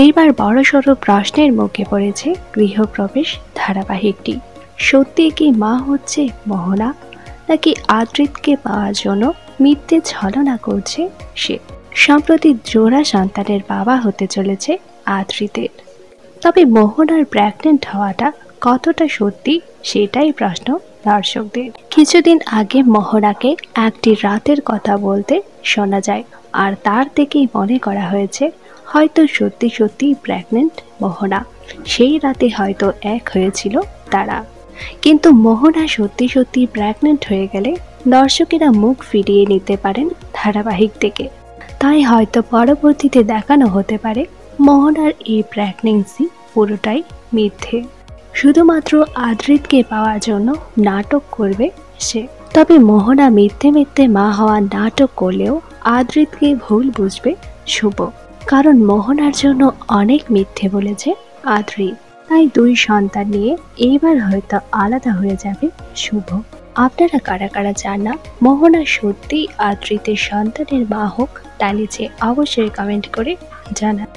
এইবার বড়সড় প্রশ্নের মুখে পড়েছে গৃহপ্রবেশ ধারাবাহিকটি। সত্যি কি মা হচ্ছে মোহনা, নাকি আদ্রিতকে পাওয়ার জন্য মিথ্যে ছলনা করছে সে? সম্প্রতি জোড়া সন্তানের বাবা হতে চলেছে আদ্রিতের। তবে মোহনার প্রেগনেন্ট হওয়াটা কতটা সত্যি সেটাই প্রশ্ন দর্শকদের। কিছুদিন আগে মোহনাকে একটি রাতের কথা বলতে শোনা যায়, আর তার থেকেই মনে করা হয়েছে হয়তো সত্যি সত্যি প্রেগনেন্ট মোহনা। সেই রাতে হয়তো এক হয়েছিল তারা। কিন্তু মোহনা সত্যি সত্যি প্রেগনেন্ট হয়ে গেলে দর্শকেরা মুখ ফিরিয়ে নিতে পারেন ধারাবাহিক থেকে। তাই হয়তো পরবর্তীতে দেখানো হতে পারে মোহনার এই প্রেগনেন্সি পুরোটাই মিথ্যে, শুধুমাত্র আদ্রিতকে পাওয়ার জন্য নাটক করবে সে। তবে মোহনা মিথ্যে মিথ্যে মা হওয়ার নাটক করলেও আদ্রিতকে ভুল বুঝবে শুভ, কারণ মোহনার জন্য অনেক মিথ্যে বলেছে আদ্রিত। তাই দুই সন্তান নিয়ে এইবার হয়তো আলাদা হয়ে যাবে শুভ। আপনারা কারা কারা চান না মোহনা সত্যি আদ্রিতের সন্তানের মা হোক, তা নিচে অবশ্যই কমেন্ট করে জানান।